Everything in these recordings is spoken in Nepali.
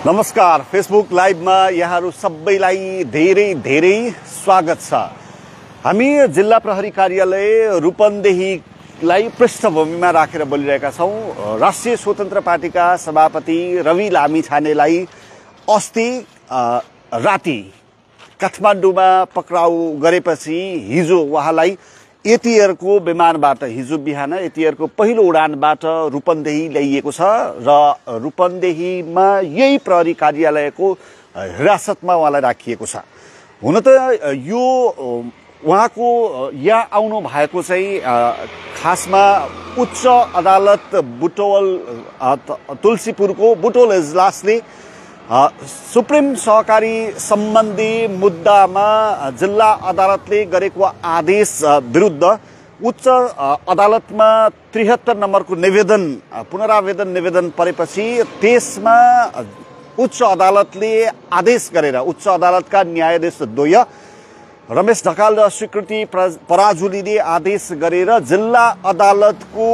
नमस्कार। फेसबुक लाइभमा यहाँहरू सबैलाई धेरै धेरै स्वागत छ। हामी जिल्ला प्रहरी कार्यालय रूपन्देहीलाई पृष्ठभूमिमा राखेर बोलिरहेका छौँ। राष्ट्रिय स्वतन्त्र पार्टीका सभापति रवि लामिछानेलाई अस्ति राति काठमाडौँमा पक्राउ गरेपछि हिजो उहाँलाई एटियरको विमानबाट हिजो बिहान एटियरको पहिलो उडानबाट रूपन्देही ल्याइएको छ र रूपन्देहीमा यही प्रहरी कार्यालयको हिरासतमा उहाँलाई राखिएको छ। हुन त यो उहाँको यहाँ आउनु भएको चाहिँ खासमा उच्च अदालत बुटवल तुलसीपुरको बुटवल इजलासले सुप्रिम सहकारी सम्बन्धी मुद्दामा जिल्ला अदालतले गरेको आदेश विरुद्ध उच्च अदालतमा 73 नम्बरको निवेदन पुनरावेदन निवेदन परेपछि त्यसमा उच्च अदालतले आदेश गरेर उच्च अदालतका न्यायाधीश द्वय रमेश ढकाल र स्वीकृति पराजुलीले आदेश गरेर जिल्ला अदालतको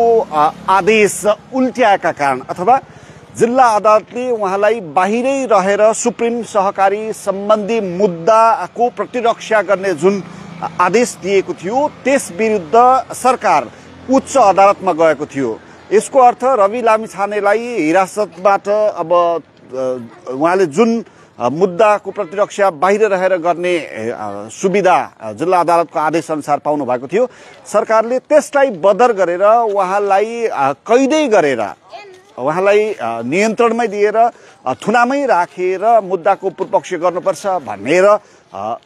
आदेश उल्ट्याएका कारण अथवा जिल्ला अदालतले उहाँलाई बाहिरै रहेर सुप्रिम सहकारी सम्बन्धी मुद्दाको प्रतिरक्षा गर्ने जुन आदेश दिएको थियो त्यस विरुद्ध सरकार उच्च अदालतमा गएको थियो। यसको अर्थ रवि लामिछानेलाई हिरासतबाट अब उहाँले जुन मुद्दाको प्रतिरक्षा बाहिर रहेर गर्ने सुविधा जिल्ला अदालतको आदेश अनुसार पाउनु भएको थियो। सरकारले त्यसलाई बदर गरेर उहाँलाई कैदै गरेर उहाँलाई नियन्त्रणमै दिएर थुनामै राखेर मुद्दाको पूर्वपक्ष गर्नुपर्छ भनेर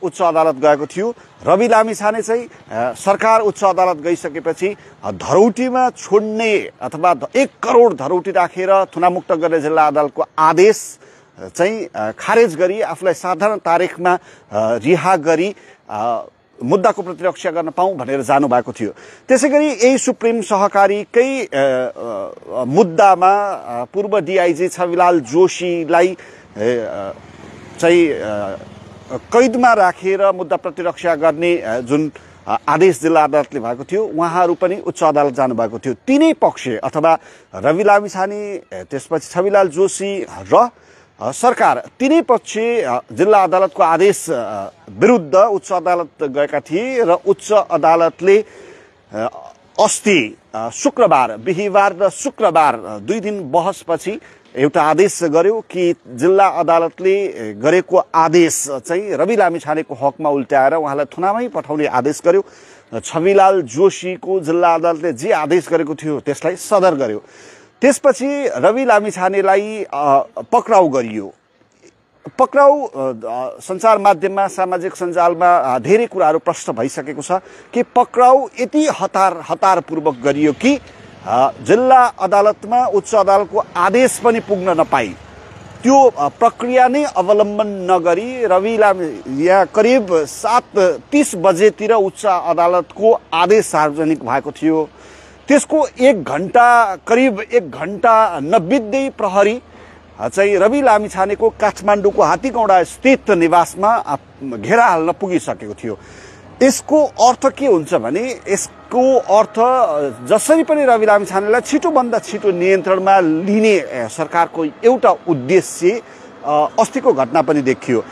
उच्च अदालत गएको थियो। रवि लामिछाने चाहिँ सरकार उच्च अदालत गइसकेपछि धरौटीमा छोड्ने अथवा 1 करोड धरौटी राखेर थुनामुक्त गर्ने जिल्ला अदालतको आदेश चाहिँ खारेज गरी आफूलाई साधारण तारिखमा रिहा गरी मुद्दाको प्रतिरक्षा गर्न पाऊँ भनेर जानुभएको थियो। त्यसैगरी यही सुप्रिम सहकारीकै मुद्दामा पूर्व डीआईजी छविलाल जोशीलाई चाहिँ कैदमा राखेर मुद्दा प्रतिरक्षा गर्ने जुन आदेश जिल्ला अदालतले भएको थियो उहाँहरू पनि उच्च अदालत जानुभएको थियो। तीनै पक्ष अथवा रवि लामिछाने त्यसपछि छविलाल जोशी र सरकार तीनै पक्ष जिल्ला अदालतको आदेश विरुद्ध उच्च अदालत गएका थिए र उच्च अदालतले अस्ति शुक्रबार बिहीबार र शुक्रबार 2 दिन बहसपछि एउटा आदेश गर्यो कि जिल्ला अदालतले गरेको आदेश चाहिँ रवि लामिछानेको हकमा उल्टाएर उहाँलाई थुनामै पठाउने आदेश गर्यो। छविलाल जोशीको जिल्ला अदालतले जे आदेश गरेको थियो त्यसलाई सदर गर्यो। त्यसपछि रवि लामिछानेलाई पक्राउ गरियो। पक्राउ सञ्चार माध्यममा सामाजिक सञ्जालमा धेरै कुराहरू प्रश्न भइसकेको छ कि पक्राउ यति हतारपूर्वक गरियो कि जिल्ला अदालतमा उच्च अदालतको आदेश पनि पुग्न नपाई त्यो प्रक्रिया नै अवलम्बन नगरी रवि लामी यहाँ करिब 7:30 बजेतिर उच्च अदालतको आदेश सार्वजनिक भएको थियो। त्यसको 1 घण्टा करिब 1 घण्टा नबित्दै प्रहरी चाहिँ रवि लामिछानेको काठमाडौँको हात्तीगौडा स्थित निवासमा घेरा हाल्न पुगिसकेको थियो। यसको अर्थ के हुन्छ भने यसको अर्थ जसरी पनि रवि लामिछानेलाई छिटोभन्दा छिटो नियन्त्रणमा लिने सरकारको एउटा उद्देश्य अस्तिको घटना पनि देखियो।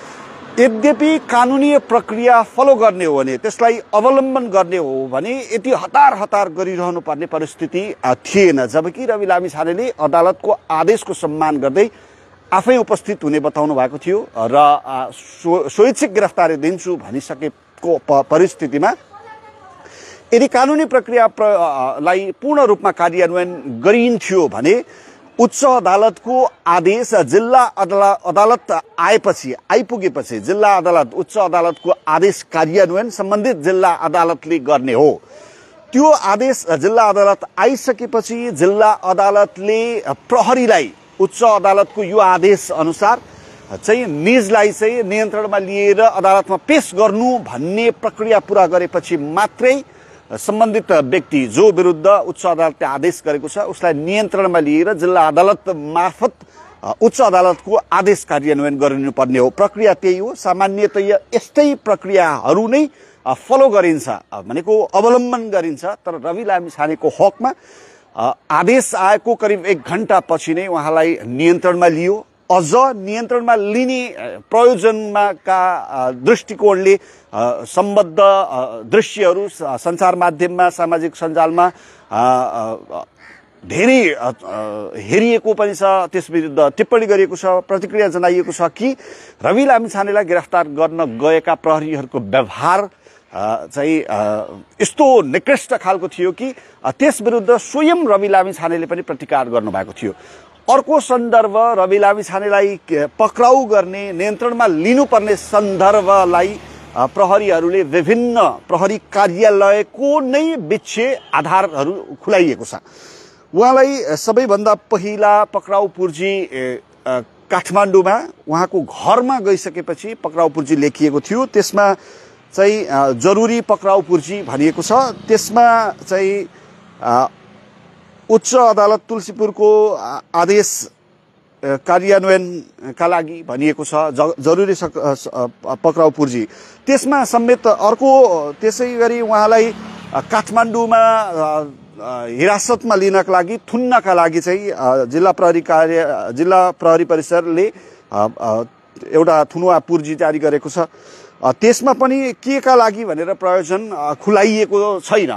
यद्यपि कानुनी प्रक्रिया फलो गर्ने हो भने त्यसलाई अवलम्बन गर्ने हो भने यति हतार गरिरहनु पर्ने परिस्थिति थिएन। जबकि रवि लामिछानेले अदालतको आदेशको सम्मान गर्दै आफै उपस्थित हुने बताउनु भएको थियो र स्वैच्छिक गिरफ्तारी दिन्छु भनिसकेको परिस्थितिमा यदि कानुनी प्रक्रियालाई पूर्ण रूपमा कार्यान्वयन गरिन्थ्यो भने उच्च अदालतको आदेश जिल्ला अदालत आइपुगेपछि जिल्ला अदालत उच्च अदालतको आदेश कार्यान्वयन सम्बन्धित जिल्ला अदालतले गर्ने हो। त्यो आदेश जिल्ला अदालत आइसकेपछि जिल्ला अदालतले प्रहरीलाई उच्च अदालतको यो आदेश अनुसार चाहिँ निजलाई चाहिँ नियन्त्रणमा लिएर अदालतमा पेश गर्नु भन्ने प्रक्रिया पूरा गरेपछि मात्रै सम्बन्धित व्यक्ति जो विरुद्ध उच्च अदालतले आदेश गरेको छ उसलाई नियन्त्रणमा लिएर जिल्ला अदालत मार्फत उच्च अदालतको आदेश कार्यान्वयन गरिनुपर्ने हो। प्रक्रिया त्यही हो। सामान्यतया यस्तै प्रक्रियाहरू नै फलो गरिन्छ भनेको अवलम्बन गरिन्छ। तर रवि लामिछानेको हकमा आदेश आएको करिब 1 घण्टा पछि नै उहाँलाई नियन्त्रणमा लियो अझ नियन्त्रणमा लिने प्रयोजनमा का दृष्टिकोणले सम्बद्ध दृश्यहरू सञ्चार माध्यममा सामाजिक सञ्जालमा धेरै हेरिएको पनि छ, त्यस विरुद्ध टिप्पणी गरिएको छ, प्रतिक्रिया जनाइएको छ कि रवि लामिछानेलाई गिरफ्तार गर्न गएका प्रहरीहरूको व्यवहार चाहिँ यस्तो निकृष्ट खालको थियो कि त्यस विरुद्ध स्वयं रवि लामिछानेले पनि प्रतिकार गर्नुभएको थियो। अर्को सन्दर्भ रवि लामिछानेलाई पक्राउ गर्ने, नियन्त्रणमा लिनुपर्ने सन्दर्भलाई प्रहरीहरूले विभिन्न प्रहरी कार्यालयको नै विच्छे आधारहरू खुलाइएको छ। उहाँलाई सबैभन्दा पहिला पक्राउ पूर्जी काठमाडौँमा उहाँको घरमा गइसकेपछि पक्राउ पूर्जी लेखिएको थियो। त्यसमा चाहिँ जरुरी पक्राउ पूर्जी भनिएको छ। त्यसमा चाहिँ उच्च अदालत तुलसीपुरको आदेश कार्यान्वयनका लागि भनिएको छ जरुरी पक्राउ पूर्जी। त्यसमा समेत अर्को त्यसै गरी उहाँलाई काठमाडौँमा हिरासतमा लिनका लागि थुन्नका लागि चाहिँ जिल्ला प्रहरी परिसरले एउटा थुनुवा पूर्जी जारी गरेको छ। त्यसमा पनि के का लागि भनेर प्रयोजन खुलाइएको छैन।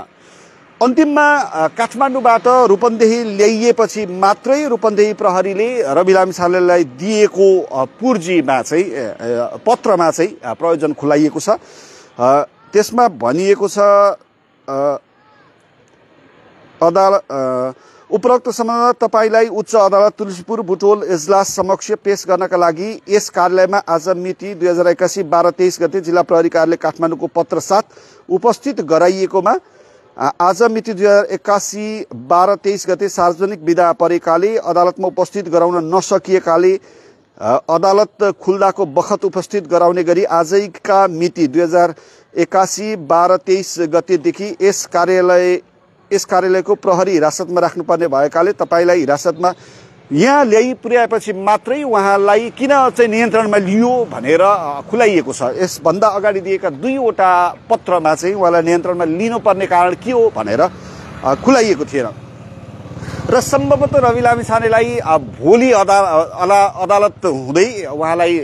अन्तिममा काठमाडौँबाट रूपन्देही ल्याइएपछि मात्रै रूपन्देही प्रहरीले रवि लामिछानेलाई दिएको पूर्जीमा चाहिँ पत्रमा चाहिँ प्रयोजन खुलाइएको छ। त्यसमा भनिएको छ उपरोक्त सम्बन्धमा तपाईलाई उच्च अदालत तुलसीपुर बुटोल इजलास समक्ष पेश गर्नका लागि यस कार्यालयमा आज मिति 2081 12-23 गते जिल्ला प्रहरी कार्यालय काठमाडौँको पत्र साथ उपस्थित गराइएकोमा आज मिति 2081 12-23 गते सार्वजनिक विदा परेकाले अदालतमा उपस्थित गराउन नसकिएकाले अदालत खुल्दाको बखत उपस्थित गराउने गरी आजैका मिति 2081 12-23 गतेदेखि यस कार्यालयको प्रहरी हिरासतमा राख्नुपर्ने भएकाले तपाईलाई हिरासतमा यहाँ ल्याइ पुर्याएपछि मात्रै उहाँलाई किन चाहिँ नियन्त्रणमा लियो भनेर खुलाइएको छ। यसभन्दा अगाडि दिएका दुईवटा पत्रमा चाहिँ उहाँलाई नियन्त्रणमा लिनुपर्ने कारण के हो भनेर खुलाइएको थिएन र सम्भवतः रवि लामिछानेलाई भोलि अदालत हुँदै उहाँलाई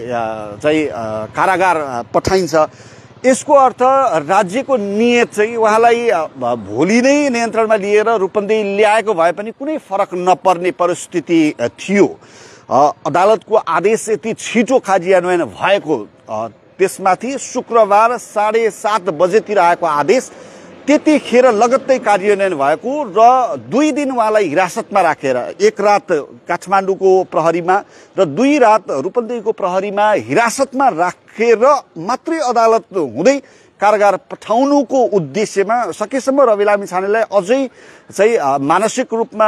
चाहिँ कारागार पठाइन्छ। यसको अर्थ राज्यको नियत चाहिँ उहाँलाई भोलि नै नियन्त्रणमा लिएर रूपन्देही ल्याएको भए पनि कुनै फरक नपर्ने परिस्थिति थियो। अदालतको आदेश यति छिटो कार्यान्वयन भएको, त्यसमाथि शुक्रबार 7:30 बजेतिर आएको आदेश त्यतिखेर लगत्तै कार्यान्वयन भएको र 2 दिन उहाँलाई हिरासतमा राखेर, एक रात काठमाडौँको प्रहरीमा र 2 रात रूपन्देहीको प्रहरीमा हिरासतमा राखेर मात्रै अदालत हुँदै कारागार पठाउनुको उद्देश्यमा सकेसम्म रवि लामिछानेलाई अझै चाहिँ मानसिक रूपमा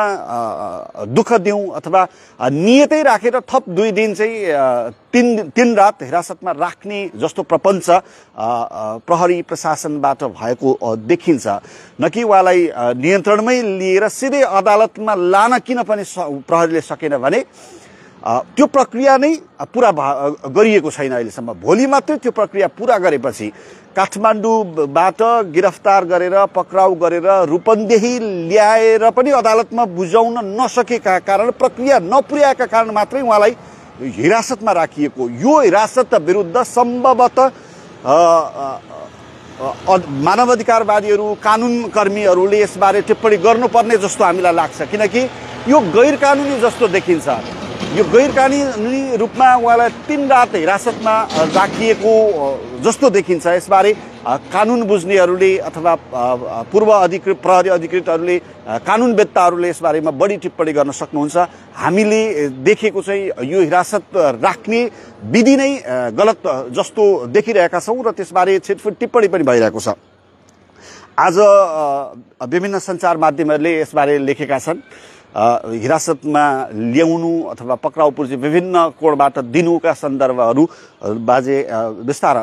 दुःख दिउँ अथवा नियतै राखेर थप 2 दिन चाहिँ 3 रात हिरासतमा राख्ने जस्तो प्रपञ्च प्रहरी प्रशासनबाट भएको देखिन्छ। न कि उहाँलाई नियन्त्रणमै लिएर सिधै अदालतमा लान किन पनि प्रहरीले सकेन भने त्यो प्रक्रिया नै पूरा गरिएको छैन अहिलेसम्म। भोलि मात्रै त्यो प्रक्रिया पूरा गरेपछि काठमाडौँबाट गिरफ्तार गरेर पक्राउ गरेर रूपन्देही ल्याएर पनि अदालतमा बुझाउन नसकेका कारण, प्रक्रिया नपुर्याएका कारण मात्रै उहाँलाई हिरासतमा राखिएको। यो हिरासत विरुद्ध सम्भवतः मानवाधिकारवादीहरू, कानुन कर्मीहरूले यसबारे टिप्पणी गर्नुपर्ने जस्तो हामीलाई लाग्छ, किनकि यो गैर कानुनी जस्तो देखिन्छ। यो गैर कानुनी रूपमा उहाँलाई 3 रात हिरासतमा राखिएको जस्तो देखिन्छ। यसबारे कानुन बुझ्नेहरूले अथवा पूर्व अधिकृत प्रहरी अधिकृतहरूले, कानुनवेत्ताहरूले यसबारेमा बढी टिप्पणी गर्न सक्नुहुन्छ। हामीले देखेको चाहिँ यो हिरासत राख्ने विधि नै गलत जस्तो देखिरहेका छौँ र त्यसबारे छिटफुट टिप्पणी पनि भइरहेको छ। आज विभिन्न सञ्चार माध्यमहरूले यसबारे लेखेका छन्। हिरासतमा ल्याउनु अथवा पक्राउ पूर्जी विभिन्न कोणबाट दिनुका सन्दर्भहरू बाजे विस्तार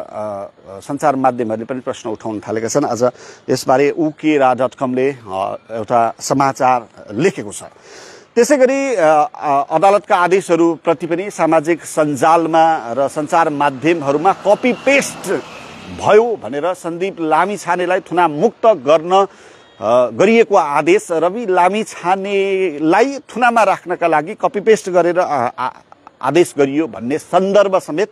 सञ्चार माध्यमहरूले पनि प्रश्न उठाउन थालेका छन्। आज यसबारे ukera.com-ले एउटा समाचार लेखेको छ। त्यसै गरी अदालतका आदेशहरूप्रति पनि सामाजिक सञ्जालमा र सञ्चार माध्यमहरूमा कपी पेस्ट भयो भनेर सन्दीप लामिछानेलाई थुना मुक्त गर्न गरिएको आदेश रवि लामिछानेलाई थुनामा राख्नका लागि कपी पेस्ट गरेर आदेश गरियो भन्ने सन्दर्भ समेत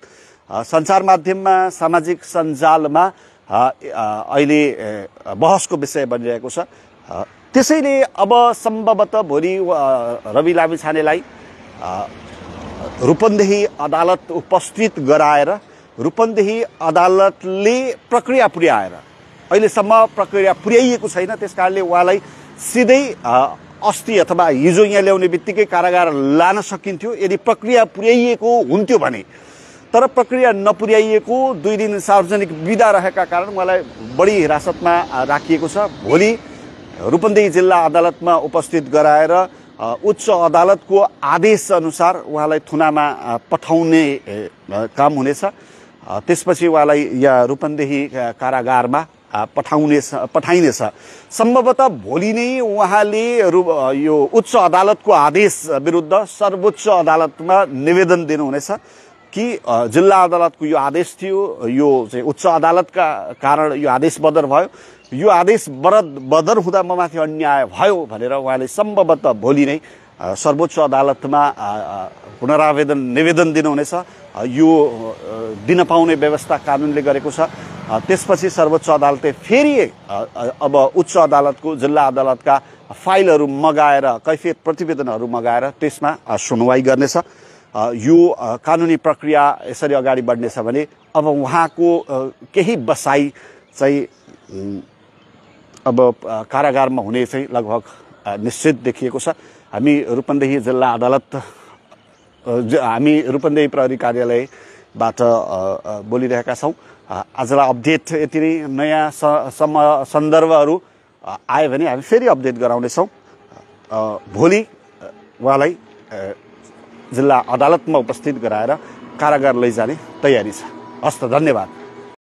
सञ्चार माध्यममा सामाजिक सञ्जालमा अहिले बहसको विषय बनिरहेको छ। त्यसैले अब सम्भवतः भोलि रवि लामिछानेलाई रूपन्देही अदालत उपस्थित गराएर रूपन्देही अदालतले प्रक्रिया पुर्याएर, अहिलेसम्म प्रक्रिया पुर्याइएको छैन, त्यसकारणले उहाँलाई सिधै अस्ति अथवा हिजो यहाँ ल्याउने बित्तिकै कारागार लान सकिन्थ्यो यदि प्रक्रिया पुर्याइएको हुन्थ्यो भने। तर प्रक्रिया नपुर्याइएको 2 दिन सार्वजनिक बिदा रहेका कारण उहाँलाई बढी हिरासतमा राखिएको छ। भोलि रूपन्देही जिल्ला अदालतमा उपस्थित गराएर उच्च अदालतको आदेश अनुसार उहाँलाई थुनामा पठाउने काम हुनेछ। त्यसपछि उहाँलाई यहाँ रूपन्देही कारागारमा पठाइनेछ। सम्भवतः भोलि नै उहाँले यो उच्च अदालतको आदेश विरुद्ध सर्वोच्च अदालतमा निवेदन दिनुहुनेछ कि जिल्ला अदालतको यो आदेश थियो, यो चाहिँ उच्च अदालतका कारण यो आदेश बदर भयो, यो आदेश बदर हुँदा ममाथि अन्याय भयो भनेर उहाँले सम्भवतः भोलि नै सर्वोच्च अदालतमा पुनरावेदन निवेदन दिनुहुनेछ। यो दिन पाउने व्यवस्था कानुनले गरेको छ। त्यसपछि सर्वोच्च अदालतले फेरि अब उच्च अदालतको जिल्ला अदालतका फाइलहरू मगाएर कैफियत प्रतिवेदनहरू मगाएर त्यसमा सुनवाई गर्नेछ। यो कानुनी प्रक्रिया यसरी अगाडि बढ्नेछ भने अब उहाँको केही बसाई चाहिँ अब कारागारमा हुने चाहिँ लगभग निश्चित देखिएको छ। हामी रूपन्देही रूपन्देही प्रहरी कार्यालयबाट बोलिरहेका छौँ। आजलाई अपडेट यति नै। नयाँ सन्दर्भहरू आयो भने हामी फेरि अपडेट गराउनेछौँ। भोलि उहाँलाई जिल्ला अदालतमा उपस्थित गराएर कारागार लैजाने तयारी छ। हस्त, धन्यवाद।